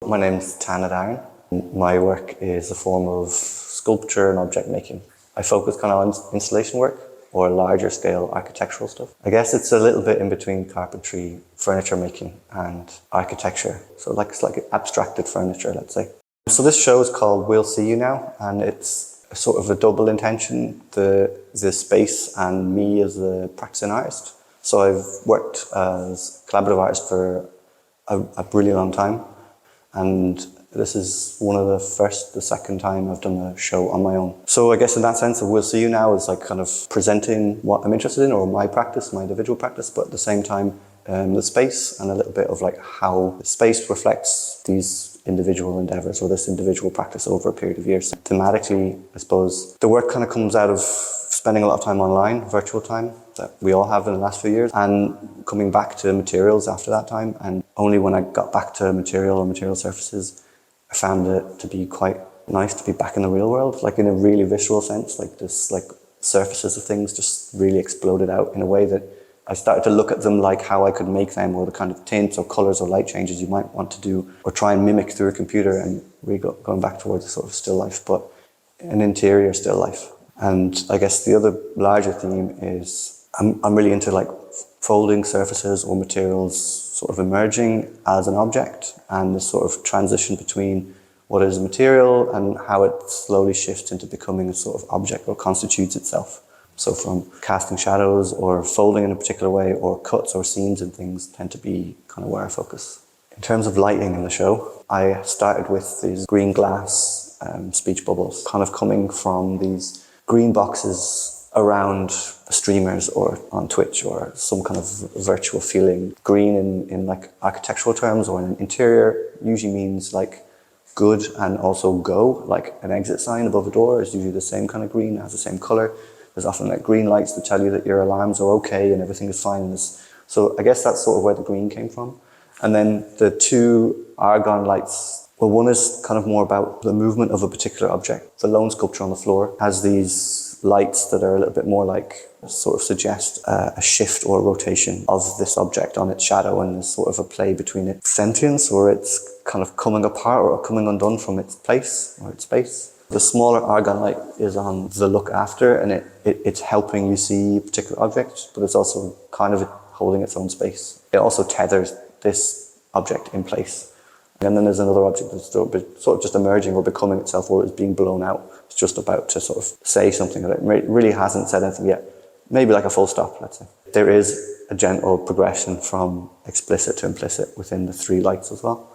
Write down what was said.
My name's Tanad Aaron. My work is a form of sculpture and object making. I focus kind of on installation work or larger scale architectural stuff. I guess it's a little bit in between carpentry, furniture making and architecture. So it's like abstracted furniture, let's say. So this show is called We'll See You Now, and it's sort of a double intention, the space and me as the practicing artist. So I've worked as collaborative artist for a really long time, and this is the second time I've done a show on my own. So I guess in that sense, We'll See You Now is like kind of presenting what I'm interested in, or my practice, my individual practice, but at the same time, the space and a little bit of like how the space reflects these individual endeavors or this individual practice over a period of years. Thematically, I suppose, the work kind of comes out of spending a lot of time online, virtual time, that we all have in the last few years, and coming back to materials after that time. And only when I got back to material or material surfaces, I found it to be quite nice to be back in the real world, like in a really visceral sense, like this, like surfaces of things just really exploded out in a way that I started to look at them like how I could make them, or the kind of tints or colours or light changes you might want to do or try and mimic through a computer, and really going back towards a sort of still life, but an interior still life. And I guess the other larger theme is I'm really into like folding surfaces or materials sort of emerging as an object, and the sort of transition between what is a material and how it slowly shifts into becoming a sort of object or constitutes itself. So from casting shadows or folding in a particular way, or cuts or seams and things tend to be kind of where I focus. In terms of lighting in the show, I started with these green glass speech bubbles, kind of coming from these green boxes around streamers or on Twitch or some kind of virtual feeling. Green in like architectural terms or in interior usually means like good and also go, like an exit sign above a door is usually the same kind of green, has the same color. There's often like green lights to tell you that your alarms are okay and everything is fine. So I guess that's sort of where the green came from. And then the two argon lights, well, one is kind of more about the movement of a particular object. The lone sculpture on the floor has these lights that are a little bit more like, sort of suggest a shift or a rotation of this object on its shadow, and there's sort of a play between its sentience or its kind of coming apart or coming undone from its place or its space. The smaller argon light is on the look after, and it's helping you see a particular object, but it's also kind of holding its own space. It also tethers this object in place. And then there's another object that's sort of just emerging or becoming itself, or is being blown out. It's just about to sort of say something that it really hasn't said anything yet. Maybe like a full stop, let's say. There is a gentle progression from explicit to implicit within the three lights as well.